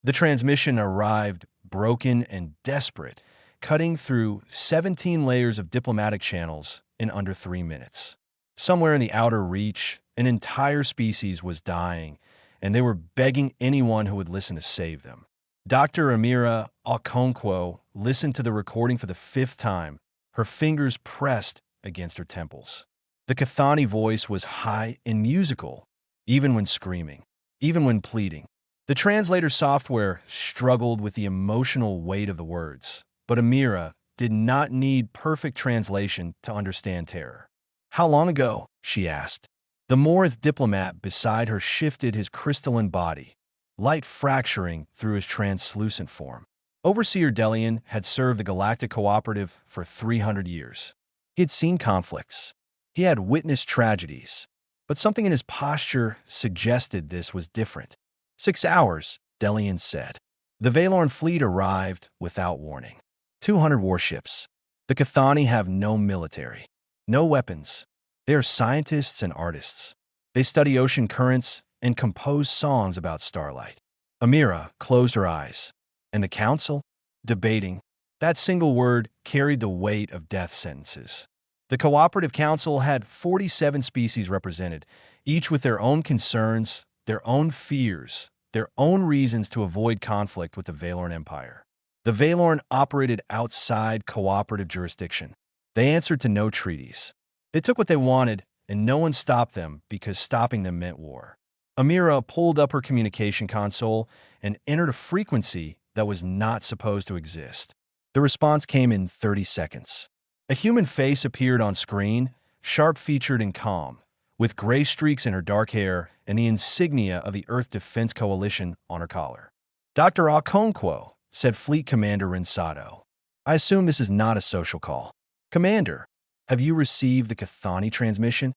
The transmission arrived broken and desperate, cutting through 17 layers of diplomatic channels in under 3 minutes. Somewhere in the outer reach, an entire species was dying, and they were begging anyone who would listen to save them. Dr. Amira Okonkwo listened to the recording for the fifth time, her fingers pressed against her temples. The Kathani voice was high and musical, even when screaming, even when pleading. The translator software struggled with the emotional weight of the words, but Amira did not need perfect translation to understand terror. "How long ago?" she asked. The Morith diplomat beside her shifted his crystalline body, light fracturing through his translucent form. Overseer Delian had served the Galactic Cooperative for 300 years. He had seen conflicts. He had witnessed tragedies. But something in his posture suggested this was different. 6 hours, Delian said. The Valorn fleet arrived without warning. 200 warships. The Kathani have no military, no weapons. They are scientists and artists. They study ocean currents and compose songs about starlight. Amira closed her eyes, and the council, debating. That single word carried the weight of death sentences. The Cooperative Council had 47 species represented, each with their own concerns, their own fears, their own reasons to avoid conflict with the Valorn Empire. The Valorn operated outside cooperative jurisdiction. They answered to no treaties. They took what they wanted, and no one stopped them because stopping them meant war. Amira pulled up her communication console and entered a frequency that was not supposed to exist. The response came in 30 seconds. A human face appeared on screen, sharp-featured and calm, with gray streaks in her dark hair and the insignia of the Earth Defense Coalition on her collar. "Dr. Okonkwo," said Fleet Commander Rinsato. "I assume this is not a social call." "Commander, have you received the Kathani transmission?"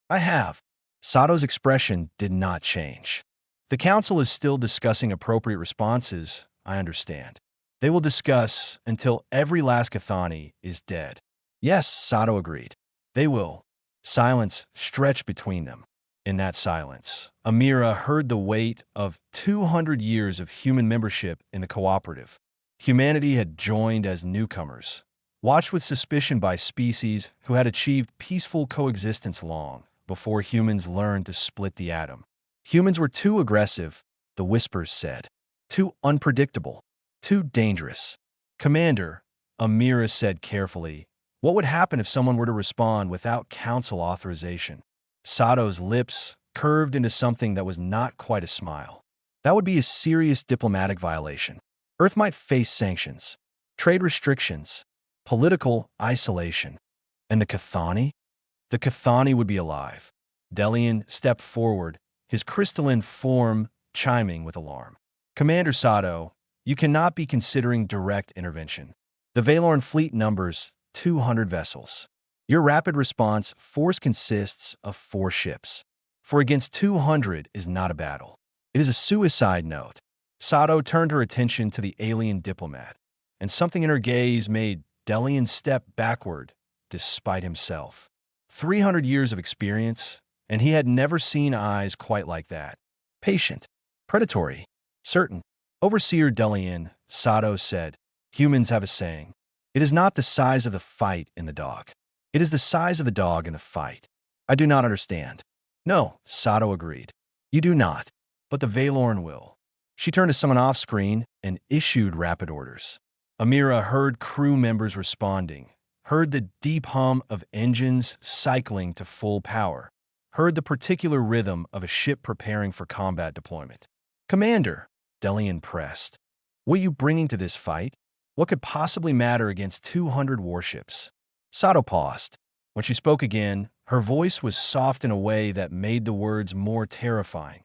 "I have." Sato's expression did not change. "The Council is still discussing appropriate responses, I understand. They will discuss until every last Kathani is dead." "Yes," Sato agreed. "They will." Silence stretched between them. In that silence, Amira heard the weight of 200 years of human membership in the cooperative. Humanity had joined as newcomers, watched with suspicion by species who had achieved peaceful coexistence long before humans learned to split the atom. Humans were too aggressive, the whispers said. Too unpredictable. Too dangerous. "Commander," Amira said carefully, "what would happen if someone were to respond without council authorization?" Sato's lips curved into something that was not quite a smile. "That would be a serious diplomatic violation. Earth might face sanctions, trade restrictions, political isolation. And the Kathani? The Kathani would be alive." Delian stepped forward, his crystalline form chiming with alarm. "Commander Sato, you cannot be considering direct intervention. The Valorn fleet numbers 200 vessels. Your rapid response force consists of 4 ships. 4 against 200 is not a battle. It is a suicide note." Sato turned her attention to the alien diplomat, and something in her gaze made Delian step backward despite himself. 300 years of experience, and he had never seen eyes quite like that. Patient. Predatory. Certain. "Overseer Delian," Sato said, "humans have a saying. It is not the size of the fight in the dog. It is the size of the dog in the fight." "I do not understand." "No," Sato agreed. "You do not. But the Valorn will." She turned to someone off-screen and issued rapid orders. Amira heard crew members responding, heard the deep hum of engines cycling to full power, heard the particular rhythm of a ship preparing for combat deployment. "Commander," Delian pressed, "what are you bringing to this fight? What could possibly matter against 200 warships?" Sato paused. When she spoke again, her voice was soft in a way that made the words more terrifying,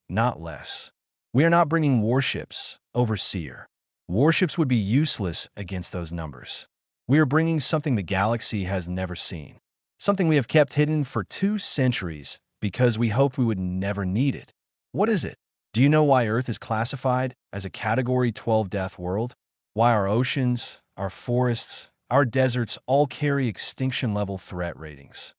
not less. "We are not bringing warships, Overseer. Warships would be useless against those numbers. We are bringing something the galaxy has never seen. Something we have kept hidden for 2 centuries because we hoped we would never need it." "What is it?" "Do you know why Earth is classified as a Category 12 death world? Why our oceans, our forests, our deserts all carry extinction-level threat ratings?"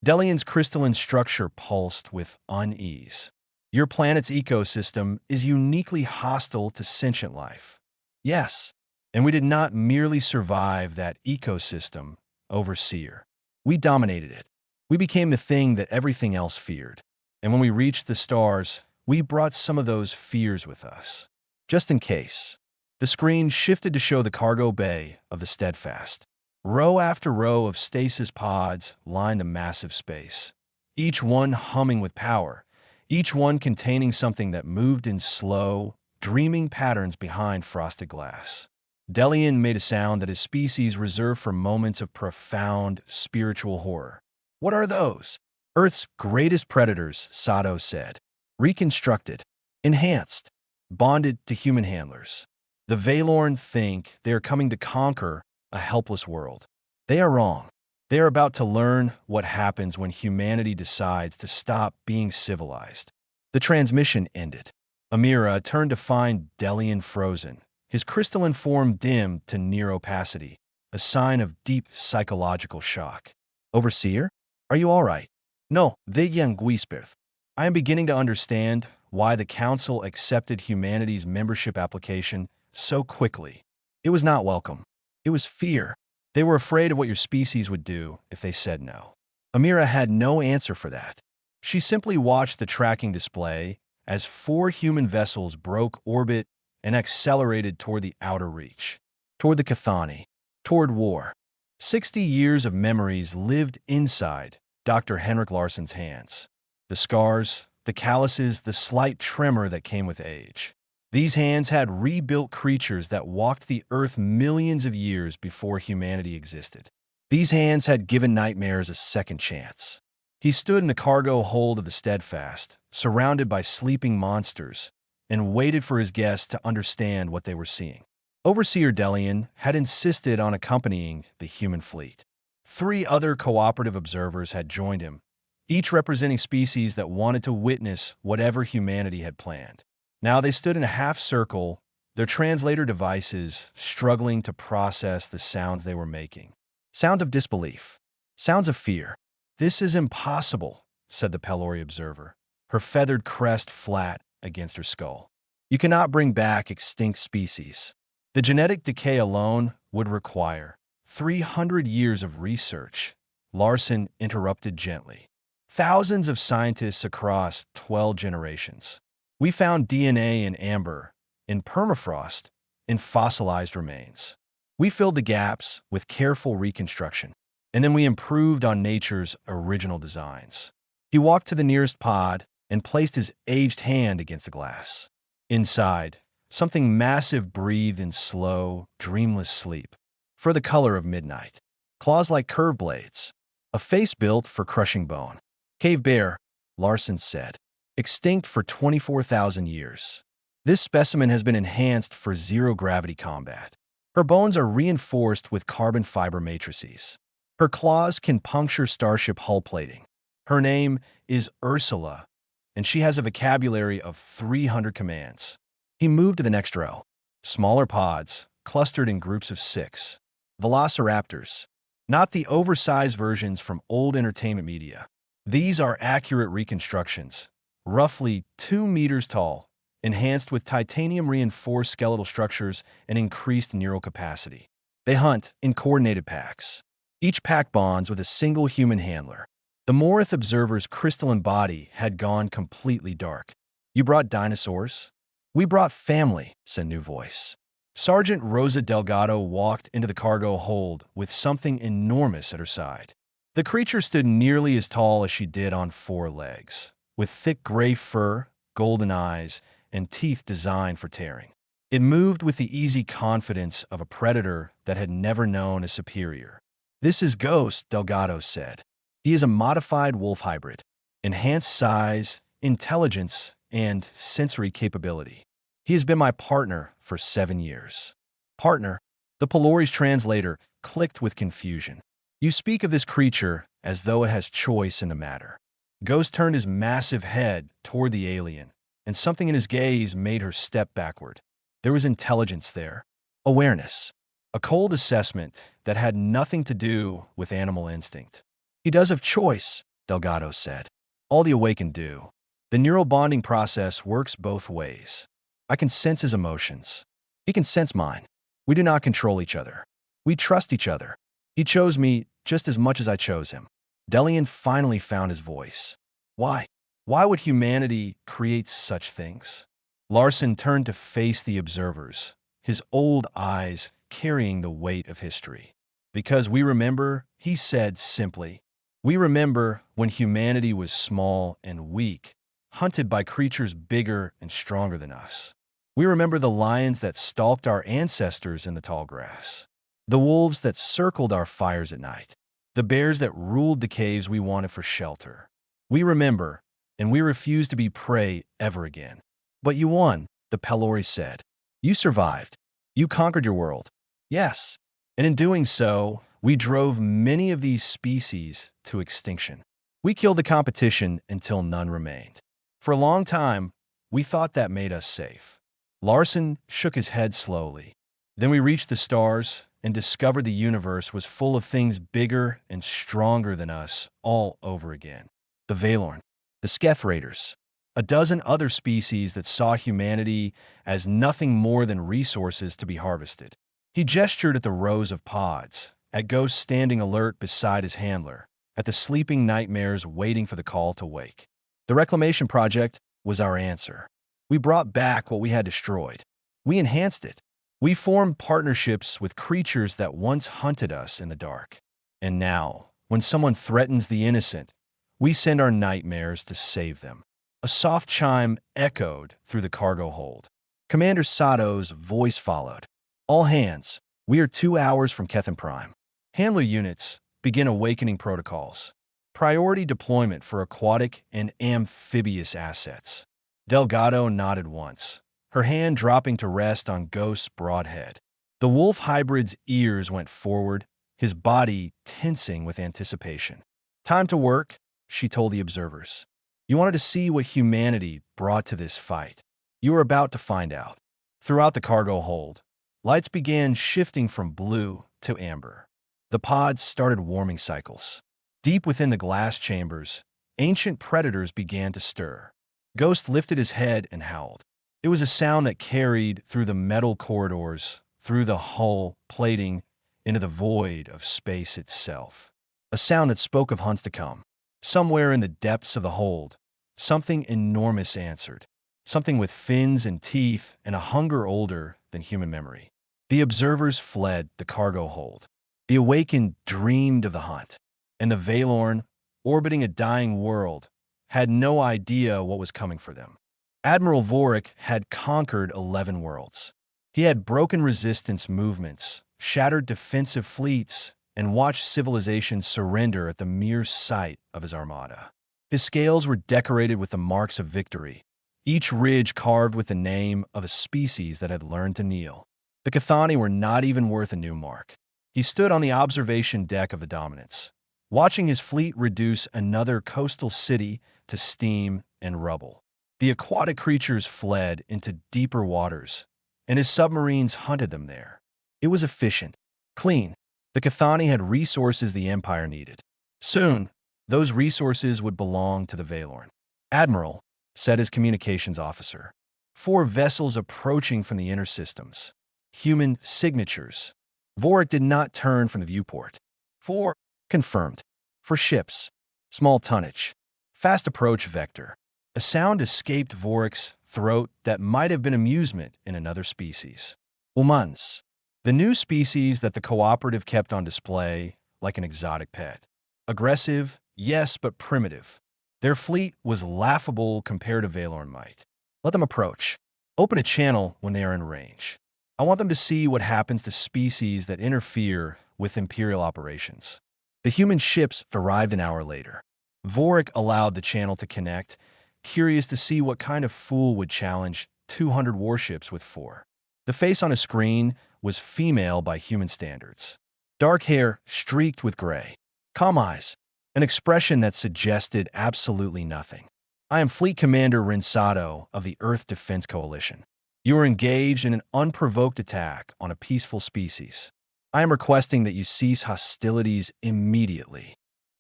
Delian's crystalline structure pulsed with unease. Your planet's ecosystem is uniquely hostile to sentient life. Yes, and we did not merely survive that ecosystem, Overseer. We dominated it. We became the thing that everything else feared. And when we reached the stars, we brought some of those fears with us. Just in case. The screen shifted to show the cargo bay of the Steadfast. Row after row of stasis pods lined the massive space, each one humming with power, each one containing something that moved in slow, dreaming patterns behind frosted glass. Delian made a sound that his species reserved for moments of profound spiritual horror. What are those? Earth's greatest predators, Sato said. Reconstructed, enhanced, bonded to human handlers. The Valorn think they are coming to conquer a helpless world. They are wrong. They are about to learn what happens when humanity decides to stop being civilized. The transmission ended. Amira turned to find Delian frozen, his crystalline form dimmed to near opacity, a sign of deep psychological shock. Overseer, are you all right? No, the young Guisperth. I am beginning to understand why the Council accepted humanity's membership application so quickly. It was not welcome. It was fear. They were afraid of what your species would do if they said no. Amira had no answer for that. She simply watched the tracking display as 4 human vessels broke orbit and accelerated toward the outer reach, toward the Cathani, toward war. 60 years of memories lived inside Dr. Henrik Larsson's hands. The scars, the calluses, the slight tremor that came with age. These hands had rebuilt creatures that walked the earth millions of years before humanity existed. These hands had given nightmares a second chance. He stood in the cargo hold of the Steadfast, surrounded by sleeping monsters, and waited for his guests to understand what they were seeing. Overseer Delian had insisted on accompanying the human fleet. 3 other cooperative observers had joined him, each representing species that wanted to witness whatever humanity had planned. Now they stood in a half-circle, their translator devices struggling to process the sounds they were making. Sounds of disbelief. Sounds of fear. "This is impossible," said the Pelori observer, her feathered crest flat against her skull. "You cannot bring back extinct species. The genetic decay alone would require 300 years of research," Larson interrupted gently. "Thousands of scientists across 12 generations. We found DNA in amber, in permafrost, in fossilized remains. We filled the gaps with careful reconstruction, and then we improved on nature's original designs." He walked to the nearest pod and placed his aged hand against the glass. Inside, something massive breathed in slow, dreamless sleep, for the color of midnight. Claws like curved blades, a face built for crushing bone. "Cave bear," Larson said, "extinct for 24,000 years. This specimen has been enhanced for zero-gravity combat. Her bones are reinforced with carbon fiber matrices. Her claws can puncture starship hull plating. Her name is Ursula, and she has a vocabulary of 300 commands." He moved to the next row. Smaller pods, clustered in groups of 6. Velociraptors. Not the oversized versions from old entertainment media. These are accurate reconstructions, roughly 2 meters tall, enhanced with titanium-reinforced skeletal structures and increased neural capacity. They hunt in coordinated packs. Each pack bonds with a single human handler. The Morith observer's crystalline body had gone completely dark. "You brought dinosaurs?" "We brought family," said a new voice. Sergeant Rosa Delgado walked into the cargo hold with something enormous at her side. The creature stood nearly as tall as she did on 4 legs, with thick gray fur, golden eyes, and teeth designed for tearing. It moved with the easy confidence of a predator that had never known a superior. "This is Ghost," Delgado said. "He is a modified wolf hybrid. Enhanced size, intelligence, and sensory capability. He has been my partner for 7 years." "Partner?" The Pelori's translator clicked with confusion. "You speak of this creature as though it has choice in the matter." Ghost turned his massive head toward the alien, and something in his gaze made her step backward. There was intelligence there, awareness, a cold assessment that had nothing to do with animal instinct. "He does have choice," Delgado said. "All the awakened do. The neural bonding process works both ways. I can sense his emotions. He can sense mine. We do not control each other. We trust each other. He chose me just as much as I chose him. Delian finally found his voice. Why? Why would humanity create such things? Larson turned to face the observers, his old eyes carrying the weight of history. Because we remember, he said simply, we remember when humanity was small and weak, hunted by creatures bigger and stronger than us. We remember the lions that stalked our ancestors in the tall grass, the wolves that circled our fires at night, the bears that ruled the caves we wanted for shelter. We remember, and we refuse to be prey ever again. But you won, the Pelori said. You survived. You conquered your world. Yes. And in doing so, we drove many of these species to extinction. We killed the competition until none remained. For a long time, we thought that made us safe. Larson shook his head slowly. Then we reached the stars and discovered the universe was full of things bigger and stronger than us all over again. The Valorn, the Sketh Raiders, a dozen other species that saw humanity as nothing more than resources to be harvested. He gestured at the rows of pods, at ghosts standing alert beside his handler, at the sleeping nightmares waiting for the call to wake. The Reclamation Project was our answer. We brought back what we had destroyed. We enhanced it. We formed partnerships with creatures that once hunted us in the dark. And now, when someone threatens the innocent, we send our nightmares to save them. A soft chime echoed through the cargo hold. Commander Sato's voice followed. All hands, we are 2 hours from Kethan Prime. Handler units, begin awakening protocols. Priority deployment for aquatic and amphibious assets. Delgado nodded once, her hand dropping to rest on Ghost's broad head. The wolf hybrid's ears went forward, his body tensing with anticipation. Time to work, she told the observers. You wanted to see what humanity brought to this fight. You were about to find out. Throughout the cargo hold, lights began shifting from blue to amber. The pods started warming cycles. Deep within the glass chambers, ancient predators began to stir. Ghost lifted his head and howled. It was a sound that carried through the metal corridors, through the hull plating, into the void of space itself. A sound that spoke of hunts to come. Somewhere in the depths of the hold, something enormous answered. Something with fins and teeth and a hunger older than human memory. The observers fled the cargo hold. The awakened dreamed of the hunt. And the Valorn, orbiting a dying world, had no idea what was coming for them. Admiral Vorik had conquered 11 worlds. He had broken resistance movements, shattered defensive fleets, and watched civilization surrender at the mere sight of his armada. His scales were decorated with the marks of victory, each ridge carved with the name of a species that had learned to kneel. The Cathani were not even worth a new mark. He stood on the observation deck of the Dominance, watching his fleet reduce another coastal city to steam and rubble. The aquatic creatures fled into deeper waters, and his submarines hunted them there. It was efficient, clean. The Cathani had resources the Empire needed. Soon, those resources would belong to the Valorn. Admiral, said his communications officer. 4 vessels approaching from the inner systems. Human signatures. Vorik did not turn from the viewport. 4. Confirmed. For ships. Small tonnage. Fast approach vector. A sound escaped Vorik's throat that might have been amusement in another species. Umans. The new species that the cooperative kept on display like an exotic pet. Aggressive, yes, but primitive. Their fleet was laughable compared to Valorn might. Let them approach. Open a channel when they are in range. I want them to see what happens to species that interfere with Imperial operations. The human ships arrived an hour later. Vorik allowed the channel to connect, curious to see what kind of fool would challenge 200 warships with 4. The face on a screen was female by human standards. Dark hair streaked with gray. Calm eyes. An expression that suggested absolutely nothing. I am Fleet Commander Rinsato of the Earth Defense Coalition. You are engaged in an unprovoked attack on a peaceful species. I am requesting that you cease hostilities immediately.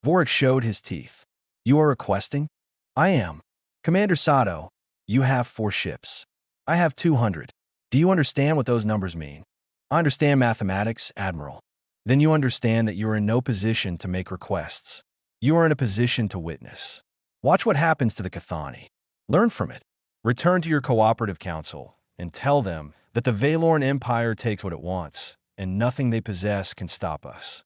Vorik showed his teeth. You are requesting? I am. Commander Sato, you have 4 ships. I have 200. Do you understand what those numbers mean? I understand mathematics, Admiral. Then you understand that you are in no position to make requests. You are in a position to witness. Watch what happens to the Cathani. Learn from it. Return to your cooperative council and tell them that the Valorn Empire takes what it wants, and nothing they possess can stop us.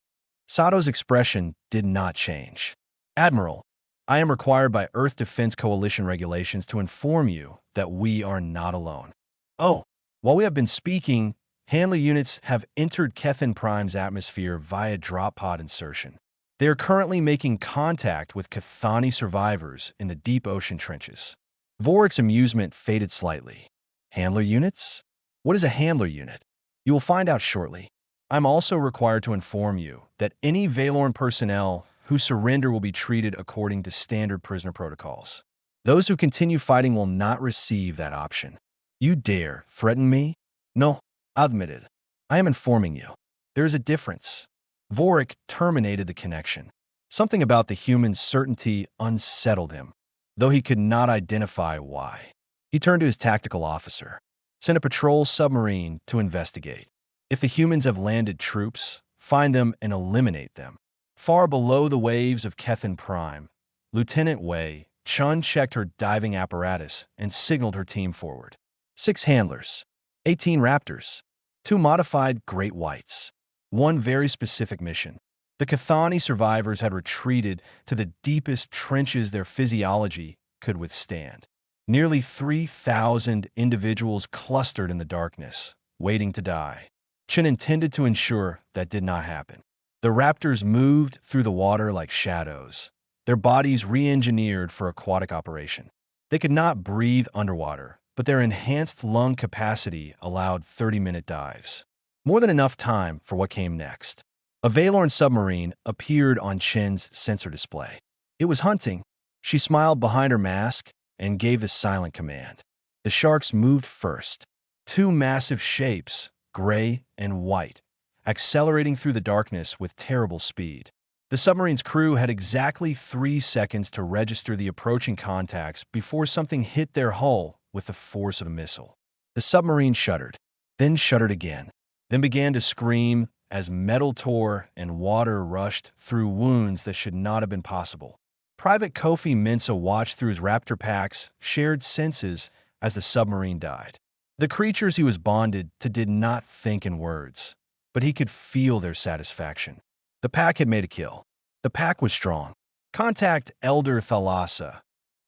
Sato's expression did not change. Admiral, I am required by Earth Defense Coalition regulations to inform you that we are not alone. Oh, while we have been speaking, Handler units have entered Kethin Prime's atmosphere via drop pod insertion. They are currently making contact with Cathani survivors in the deep ocean trenches. Vorik's amusement faded slightly. Handler units? What is a handler unit? You will find out shortly. I'm also required to inform you that any Valorn personnel who surrender will be treated according to standard prisoner protocols. Those who continue fighting will not receive that option. You dare threaten me? No, admit it. I am informing you. There is a difference. Vorik terminated the connection. Something about the human's certainty unsettled him, though he could not identify why. He turned to his tactical officer. Send a patrol submarine to investigate. If the humans have landed troops, find them and eliminate them. Far below the waves of Kethin Prime, Lieutenant Wei Chun checked her diving apparatus and signaled her team forward. 6 handlers, 18 raptors, 2 modified great whites. One very specific mission. The Cathani survivors had retreated to the deepest trenches their physiology could withstand. Nearly 3,000 individuals clustered in the darkness, waiting to die. Chen intended to ensure that did not happen. The raptors moved through the water like shadows, their bodies re-engineered for aquatic operation. They could not breathe underwater, but their enhanced lung capacity allowed 30-minute dives. More than enough time for what came next. A Valorn submarine appeared on Chen's sensor display. It was hunting. She smiled behind her mask and gave the silent command. The sharks moved first. 2 massive shapes, gray and white, accelerating through the darkness with terrible speed. The submarine's crew had exactly 3 seconds to register the approaching contacts before something hit their hull with the force of a missile. The submarine shuddered, then shuddered again, then began to scream as metal tore and water rushed through wounds that should not have been possible. Private Kofi Mensa watched through his raptor pack's shared senses as the submarine died. The creatures he was bonded to did not think in words, but he could feel their satisfaction. The pack had made a kill. The pack was strong. Contact Elder Thalassa,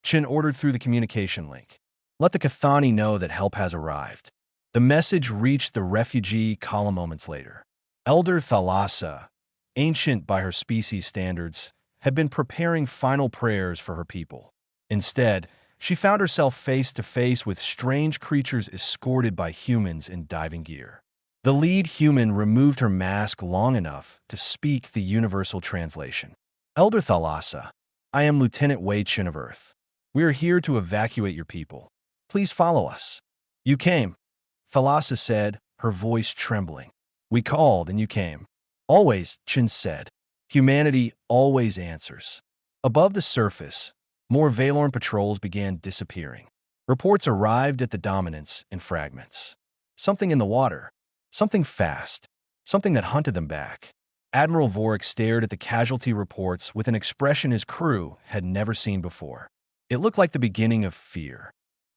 Chen ordered through the communication link. Let the Cathani know that help has arrived. The message reached the refugee column moments later. Elder Thalassa, ancient by her species standards, had been preparing final prayers for her people. Instead, she found herself face to face with strange creatures escorted by humans in diving gear. The lead human removed her mask long enough to speak the universal translation. Elder Thalassa, I am Lieutenant Wei Chun of Earth. We are here to evacuate your people. Please follow us. You came, Thalassa said, her voice trembling. We called and you came. Always, Chen said. Humanity always answers. Above the surface, more Valorn patrols began disappearing. Reports arrived at the Dominance in fragments. Something in the water. Something fast. Something that hunted them back. Admiral Vorik stared at the casualty reports with an expression his crew had never seen before. It looked like the beginning of fear.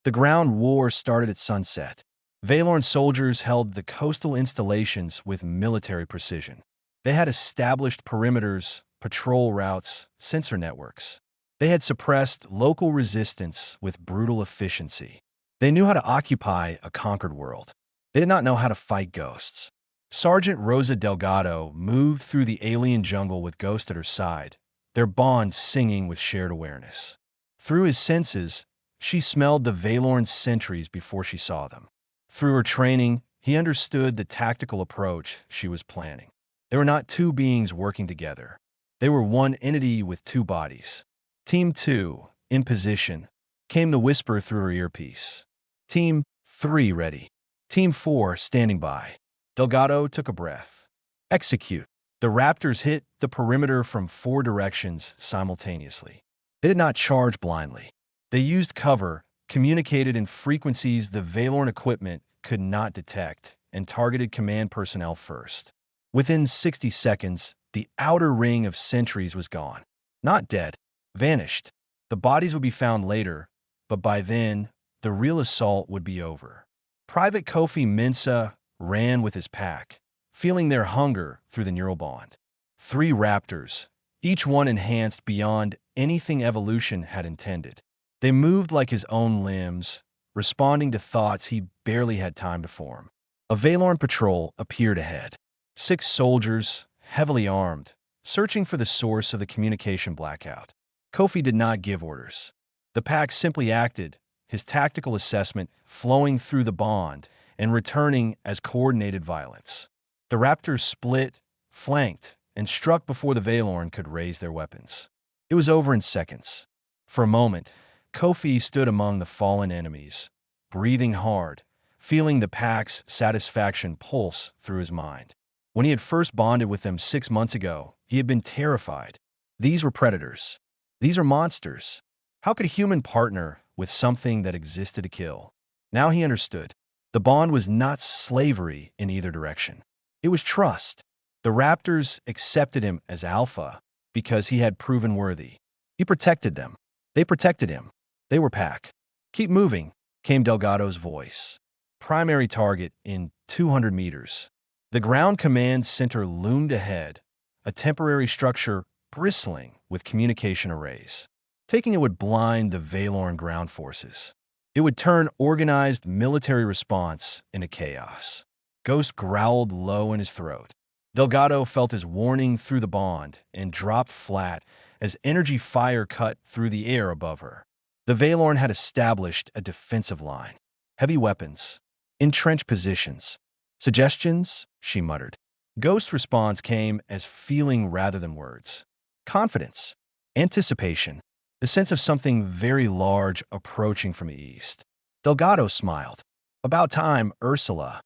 The ground war started at sunset. Valorn soldiers held the coastal installations with military precision. They had established perimeters, patrol routes, sensor networks. They had suppressed local resistance with brutal efficiency. They knew how to occupy a conquered world. They did not know how to fight ghosts. Sergeant Rosa Delgado moved through the alien jungle with Ghost at her side, their bond singing with shared awareness. Through his senses, she smelled the Valorn sentries before she saw them. Through her training, he understood the tactical approach she was planning. They were not 2 beings working together. They were one entity with 2 bodies. Team 2, in position, came the whisper through her earpiece. Team 3 ready. Team 4 standing by. Delgado took a breath. Execute. The raptors hit the perimeter from 4 directions simultaneously. They did not charge blindly. They used cover, communicated in frequencies the Valorn equipment could not detect, and targeted command personnel first. Within 60 seconds, the outer ring of sentries was gone. Not dead, vanished. The bodies would be found later, but by then, the real assault would be over. Private Kofi Mensa ran with his pack, feeling their hunger through the neural bond. 3 raptors, each one enhanced beyond anything evolution had intended. They moved like his own limbs, responding to thoughts he barely had time to form. A Valorn patrol appeared ahead. 6 soldiers, heavily armed, searching for the source of the communication blackout. Kofi did not give orders. The pack simply acted, his tactical assessment flowing through the bond and returning as coordinated violence. The raptors split, flanked, and struck before the Valorn could raise their weapons. It was over in seconds. For a moment, Kofi stood among the fallen enemies, breathing hard, feeling the pack's satisfaction pulse through his mind. When he had first bonded with them 6 months ago, he had been terrified. These were predators. These are monsters. How could a human partner with something that existed to kill? Now he understood. The bond was not slavery in either direction. It was trust. The raptors accepted him as alpha because he had proven worthy. He protected them. They protected him. They were pack. Keep moving, came Delgado's voice. Primary target in 200 meters. The ground command center loomed ahead, a temporary structure bristling with communication arrays. Taking it would blind the Valorn ground forces. It would turn organized military response into chaos. Ghost growled low in his throat. Delgado felt his warning through the bond and dropped flat as energy fire cut through the air above her. The Valorn had established a defensive line. Heavy weapons. Entrenched positions. Suggestions? She muttered. Ghost's response came as feeling rather than words. Confidence. Anticipation. The sense of something very large approaching from the east. Delgado smiled. About time, Ursula.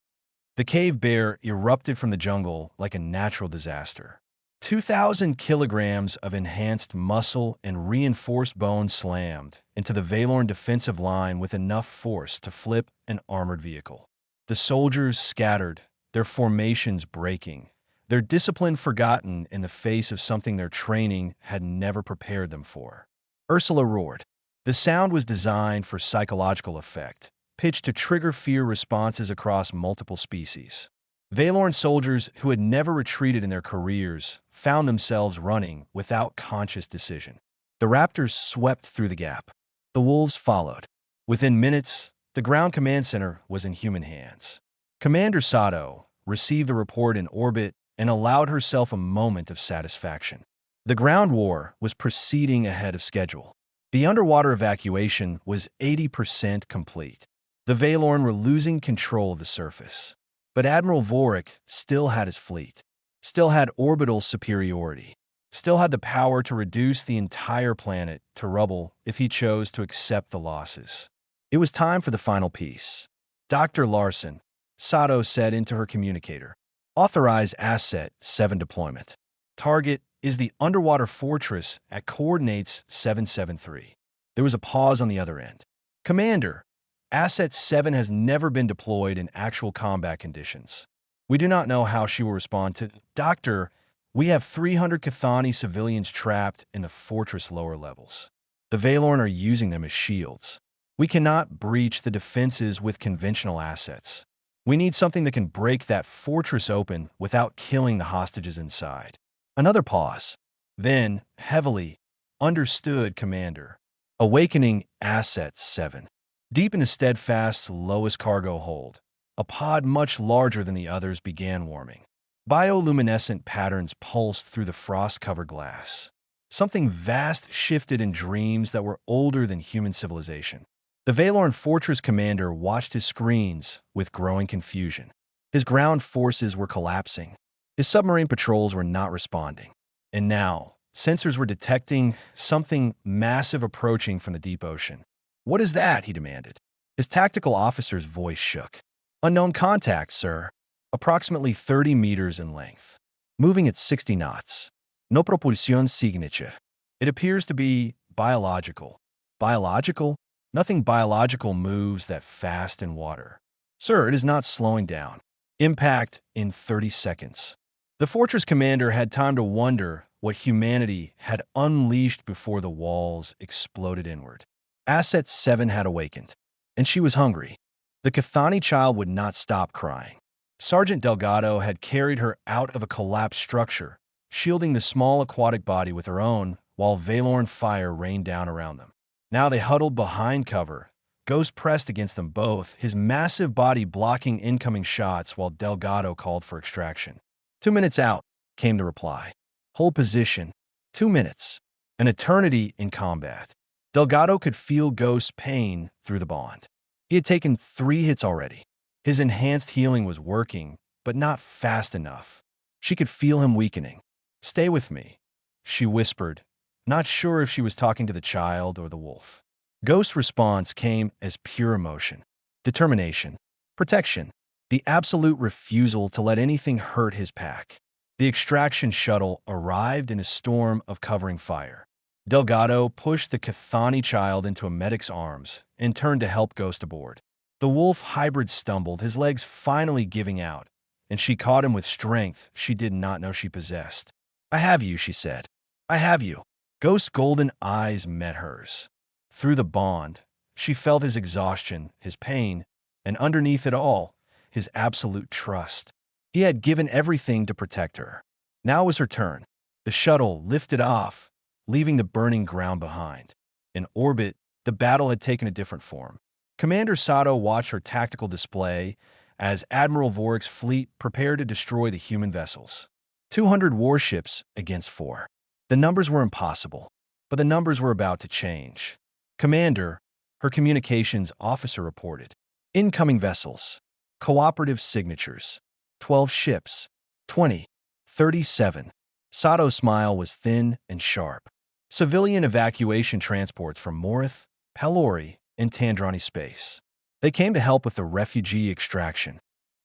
The cave bear erupted from the jungle like a natural disaster. 2,000 kilograms of enhanced muscle and reinforced bone slammed into the Valorn defensive line with enough force to flip an armored vehicle. The soldiers scattered, their formations breaking, their discipline forgotten in the face of something their training had never prepared them for. Ursula roared. The sound was designed for psychological effect, pitched to trigger fear responses across multiple species. Valorn soldiers who had never retreated in their careers found themselves running without conscious decision. The raptors swept through the gap. The wolves followed. Within minutes, the ground command center was in human hands. Commander Sato received the report in orbit and allowed herself a moment of satisfaction. The ground war was proceeding ahead of schedule. The underwater evacuation was 80% complete. The Valorn were losing control of the surface. But Admiral Vorik still had his fleet, still had orbital superiority, still had the power to reduce the entire planet to rubble if he chose to accept the losses. It was time for the final piece. Dr. Larson, Sato said into her communicator, authorize Asset 7 deployment. Target is the underwater fortress at coordinates 773. There was a pause on the other end. Commander, Asset 7 has never been deployed in actual combat conditions. We do not know how she will respond to. Doctor, we have 300 Cathani civilians trapped in the fortress lower levels. The Valorn are using them as shields. We cannot breach the defenses with conventional assets. We need something that can break that fortress open without killing the hostages inside. Another pause. Then, heavily, understood, Commander. Awakening Asset 7. Deep in the steadfast, lowest cargo hold, a pod much larger than the others began warming. Bioluminescent patterns pulsed through the frost-covered glass. Something vast shifted in dreams that were older than human civilization. The Valorn Fortress commander watched his screens with growing confusion. His ground forces were collapsing. His submarine patrols were not responding. And now, sensors were detecting something massive approaching from the deep ocean. What is that? He demanded. His tactical officer's voice shook. Unknown contact, sir. Approximately 30 meters in length. Moving at 60 knots. No propulsión signature. It appears to be biological. Biological? Nothing biological moves that fast in water. Sir, it is not slowing down. Impact in 30 seconds. The fortress commander had time to wonder what humanity had unleashed before the walls exploded inward. Asset 7 had awakened, and she was hungry. The Cathani child would not stop crying. Sergeant Delgado had carried her out of a collapsed structure, shielding the small aquatic body with her own, while Valorn fire rained down around them. Now they huddled behind cover, Ghost pressed against them both, his massive body blocking incoming shots while Delgado called for extraction. 2 minutes out, came the reply. Hold position. 2 minutes. An eternity in combat. Delgado could feel Ghost's pain through the bond. He had taken 3 hits already. His enhanced healing was working, but not fast enough. She could feel him weakening. Stay with me, she whispered, not sure if she was talking to the child or the wolf. Ghost's response came as pure emotion, determination, protection, the absolute refusal to let anything hurt his pack. The extraction shuttle arrived in a storm of covering fire. Delgado pushed the Cathani child into a medic's arms and turned to help Ghost aboard. The wolf hybrid stumbled, his legs finally giving out, and she caught him with strength she did not know she possessed. I have you, she said. I have you. Ghost's golden eyes met hers. Through the bond, she felt his exhaustion, his pain, and underneath it all, his absolute trust. He had given everything to protect her. Now was her turn. The shuttle lifted off, leaving the burning ground behind. In orbit, the battle had taken a different form. Commander Sato watched her tactical display as Admiral Vorik's fleet prepared to destroy the human vessels. 200 warships against 4. The numbers were impossible, but the numbers were about to change. Commander, her communications officer reported. Incoming vessels. Cooperative signatures. 12 ships. 20. 37. Sato's smile was thin and sharp. Civilian evacuation transports from Morith, Pelori, and Tandrani space. They came to help with the refugee extraction.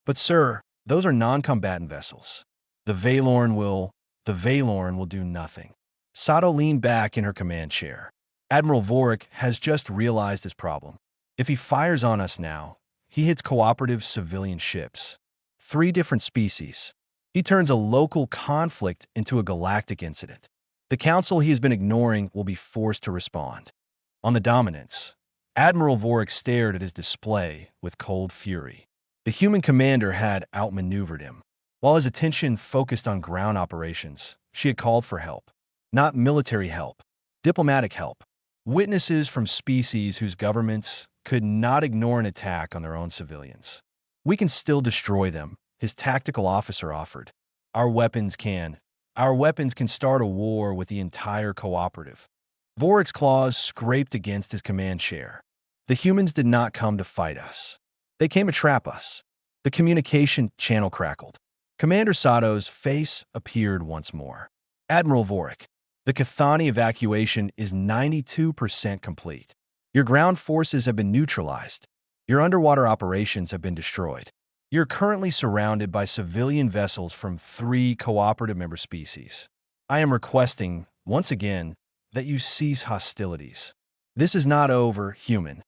But sir, those are non-combatant vessels. The Valorn will do nothing. Sato leaned back in her command chair. Admiral Vorik has just realized his problem. If he fires on us now, he hits cooperative civilian ships. 3 different species. He turns a local conflict into a galactic incident. The council he has been ignoring will be forced to respond. On the Dominance, Admiral Vorik stared at his display with cold fury. The human commander had outmaneuvered him. While his attention focused on ground operations, she had called for help. Not military help, diplomatic help. Witnesses from species whose governments could not ignore an attack on their own civilians. We can still destroy them, his tactical officer offered. Our weapons can start a war with the entire cooperative. Vorik's claws scraped against his command chair. The humans did not come to fight us. They came to trap us. The communication channel crackled. Commander Sato's face appeared once more. Admiral Vorik, the Cathani evacuation is 92% complete. Your ground forces have been neutralized. Your underwater operations have been destroyed. You're currently surrounded by civilian vessels from 3 cooperative member species. I am requesting, once again, that you cease hostilities. This is not over, human.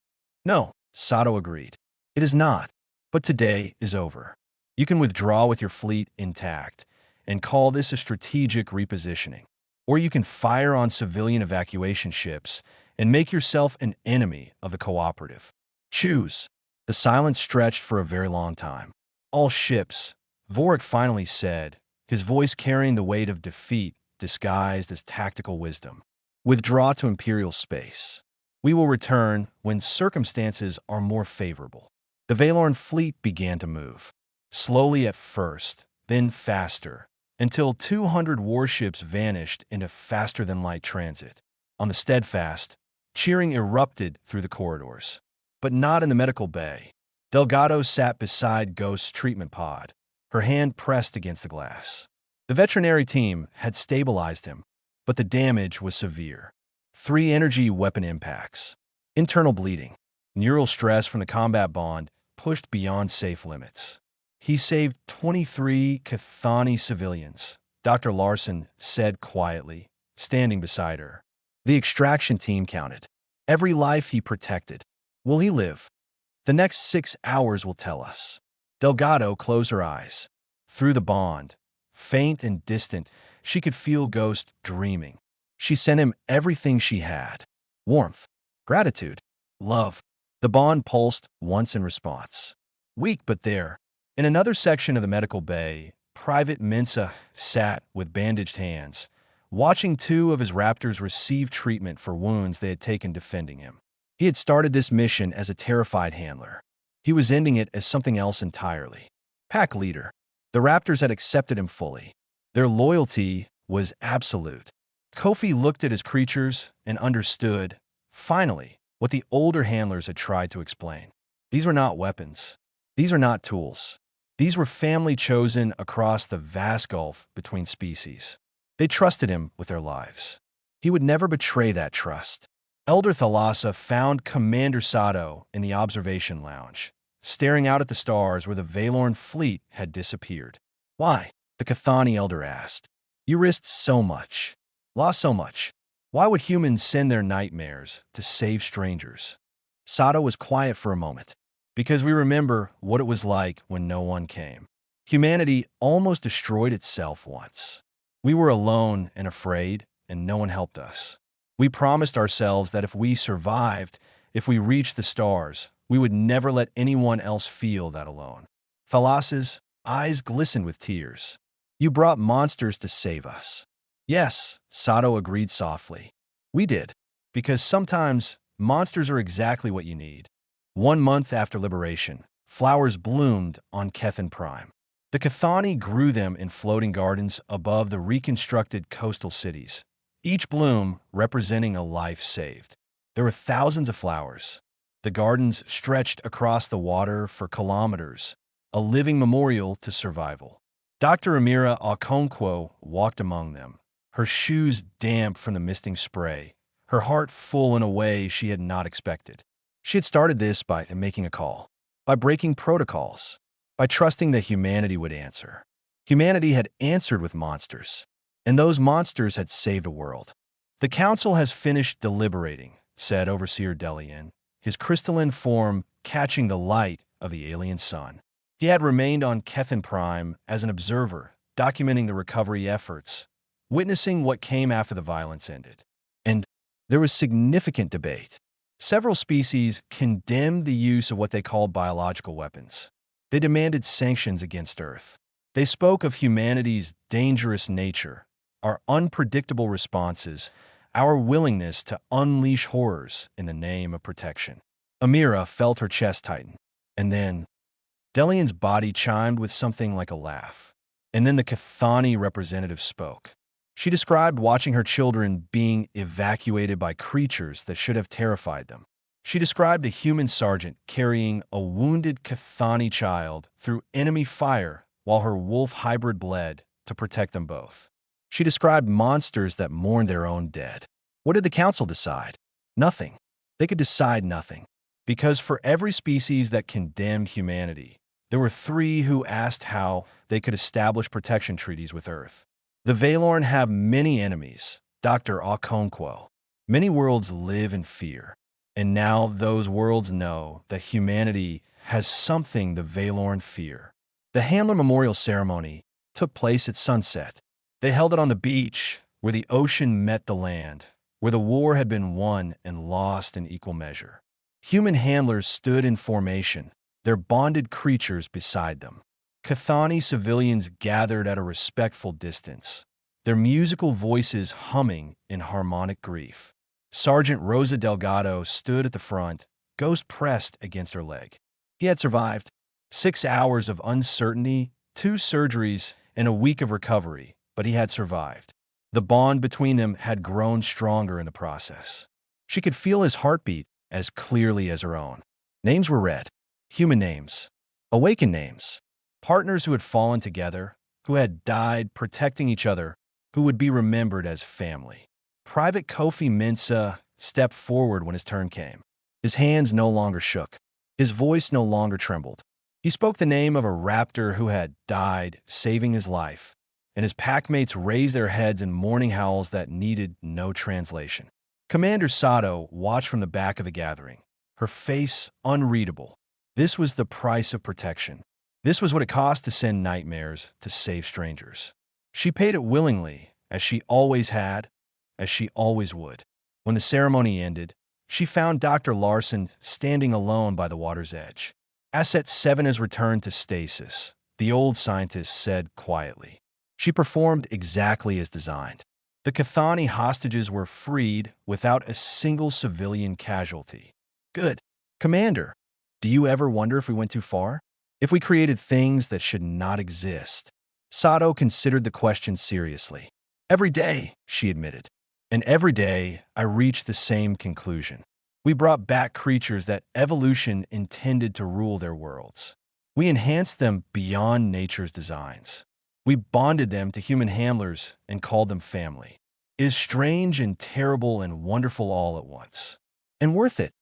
No, Sato agreed. It is not. But today is over. You can withdraw with your fleet intact and call this a strategic repositioning. Or you can fire on civilian evacuation ships and make yourself an enemy of the cooperative. Choose. The silence stretched for a very long time. All ships, Vorik finally said, his voice carrying the weight of defeat disguised as tactical wisdom. Withdraw to Imperial space. We will return when circumstances are more favorable. The Valorn fleet began to move. Slowly at first, then faster, until 200 warships vanished into faster-than-light transit. On the Steadfast, cheering erupted through the corridors. But not in the medical bay. Delgado sat beside Ghost's treatment pod, her hand pressed against the glass. The veterinary team had stabilized him, but the damage was severe. 3 energy weapon impacts, internal bleeding, neural stress from the combat bond pushed beyond safe limits. He saved 23 Cathani civilians, Dr. Larson said quietly, standing beside her. The extraction team counted. Every life he protected. Will he live? The next 6 hours will tell us. Delgado closed her eyes. Through the bond, faint and distant, she could feel Ghost dreaming. She sent him everything she had. Warmth, gratitude, love. The bond pulsed once in response. Weak but there. In another section of the medical bay, Private Mensa sat with bandaged hands, watching two of his raptors receive treatment for wounds they had taken defending him. He had started this mission as a terrified handler. He was ending it as something else entirely. Pack leader. The raptors had accepted him fully. Their loyalty was absolute. Kofi looked at his creatures and understood, finally, what the older handlers had tried to explain. These were not weapons. These are not tools. These were family chosen across the vast gulf between species. They trusted him with their lives. He would never betray that trust. Elder Thalassa found Commander Sato in the observation lounge, staring out at the stars where the Valorn fleet had disappeared. Why? The Cathani elder asked. You risked so much. Lost so much. Why would humans send their nightmares to save strangers? Sato was quiet for a moment. Because we remember what it was like when no one came. Humanity almost destroyed itself once. We were alone and afraid, and no one helped us. We promised ourselves that if we survived, if we reached the stars, we would never let anyone else feel that alone. Thalassa's eyes glistened with tears. You brought monsters to save us. Yes, Sato agreed softly. We did. Because sometimes monsters are exactly what you need. 1 month after liberation, flowers bloomed on Kethan Prime. The Cathani grew them in floating gardens above the reconstructed coastal cities, each bloom representing a life saved. There were thousands of flowers. The gardens stretched across the water for kilometers, a living memorial to survival. Dr. Amira Okonkwo walked among them, her shoes damp from the misting spray, her heart full in a way she had not expected. She had started this by making a call, by breaking protocols, by trusting that humanity would answer. Humanity had answered with monsters, and those monsters had saved a world. The council has finished deliberating, said Overseer Delian, his crystalline form catching the light of the alien sun. He had remained on Kethan Prime as an observer, documenting the recovery efforts, witnessing what came after the violence ended. And there was significant debate. Several species condemned the use of what they called biological weapons. They demanded sanctions against Earth. They spoke of humanity's dangerous nature, our unpredictable responses, our willingness to unleash horrors in the name of protection. Amira felt her chest tighten. And then, Delian's body chimed with something like a laugh. And then the Cathani representative spoke. She described watching her children being evacuated by creatures that should have terrified them. She described a human sergeant carrying a wounded Cathani child through enemy fire while her wolf hybrid bled to protect them both. She described monsters that mourned their own dead. What did the council decide? Nothing. They could decide nothing. Because for every species that condemned humanity, there were 3 who asked how they could establish protection treaties with Earth. The Valorn have many enemies, Dr. Okonkwo. Many worlds live in fear, and now those worlds know that humanity has something the Valorn fear. The Handler Memorial Ceremony took place at sunset. They held it on the beach, where the ocean met the land, where the war had been won and lost in equal measure. Human handlers stood in formation, their bonded creatures beside them. Cathani civilians gathered at a respectful distance, their musical voices humming in harmonic grief. Sergeant Rosa Delgado stood at the front, ghost pressed against her leg. He had survived 6 hours of uncertainty, 2 surgeries, and a week of recovery, but he had survived. The bond between them had grown stronger in the process. She could feel his heartbeat as clearly as her own. Names were read. Human names. Awakened names. Partners who had fallen together, who had died protecting each other, who would be remembered as family. Private Kofi Mensa stepped forward when his turn came. His hands no longer shook. His voice no longer trembled. He spoke the name of a raptor who had died, saving his life, and his packmates raised their heads in mourning howls that needed no translation. Commander Sato watched from the back of the gathering, her face unreadable. This was the price of protection. This was what it cost to send nightmares to save strangers. She paid it willingly, as she always had, as she always would. When the ceremony ended, she found Dr. Larson standing alone by the water's edge. Asset 7 has returned to stasis, the old scientist said quietly. She performed exactly as designed. The Cathani hostages were freed without a single civilian casualty. Good. Commander, do you ever wonder if we went too far? If we created things that should not exist? Sato considered the question seriously. Every day, she admitted. And every day, I reached the same conclusion. We brought back creatures that evolution intended to rule their worlds. We enhanced them beyond nature's designs. We bonded them to human handlers and called them family. It is strange and terrible and wonderful all at once. And worth it.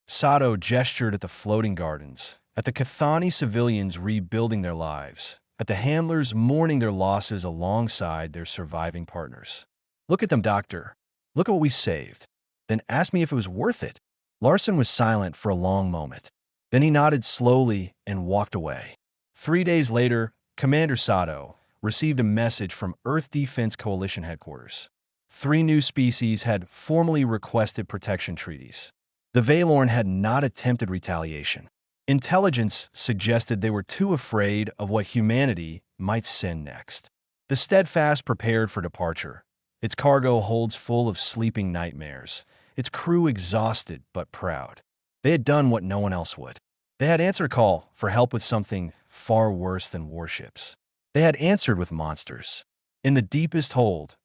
Sato gestured at the floating gardens, at the Cathani civilians rebuilding their lives, at the handlers mourning their losses alongside their surviving partners. Look at them, Doctor. Look at what we saved. Then ask me if it was worth it. Larson was silent for a long moment. Then he nodded slowly and walked away. 3 days later, Commander Sato received a message from Earth Defense Coalition headquarters. 3 new species had formally requested protection treaties. The Valorn had not attempted retaliation. Intelligence suggested they were too afraid of what humanity might send next. The Steadfast prepared for departure. Its cargo holds full of sleeping nightmares. Its crew exhausted but proud. They had done what no one else would. They had answered a call for help with something far worse than warships. They had answered with monsters. In the deepest hold,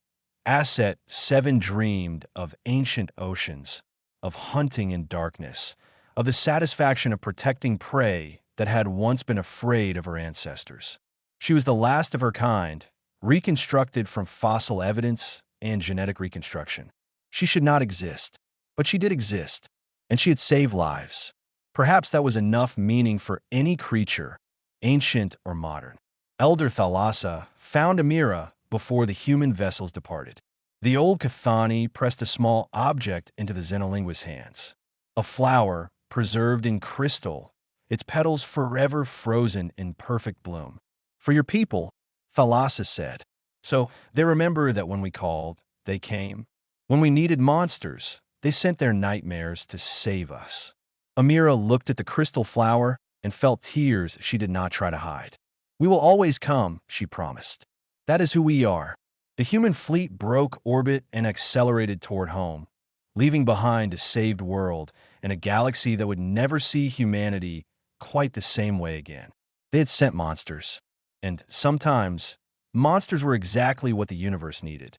Asset 7 dreamed of ancient oceans, of hunting in darkness, of the satisfaction of protecting prey that had once been afraid of her ancestors. She was the last of her kind, reconstructed from fossil evidence and genetic reconstruction. She should not exist, but she did exist, and she had saved lives. Perhaps that was enough meaning for any creature, ancient or modern. Elder Thalassa found Amira before the human vessels departed. The old Cathani pressed a small object into the Xenolinguist's hands. A flower preserved in crystal, its petals forever frozen in perfect bloom. For your people, Thalassa said. So they remember that when we called, they came. When we needed monsters, they sent their nightmares to save us. Amira looked at the crystal flower and felt tears she did not try to hide. We will always come, she promised. That is who we are. The human fleet broke orbit and accelerated toward home, leaving behind a saved world and a galaxy that would never see humanity quite the same way again. They had sent monsters, and sometimes monsters were exactly what the universe needed.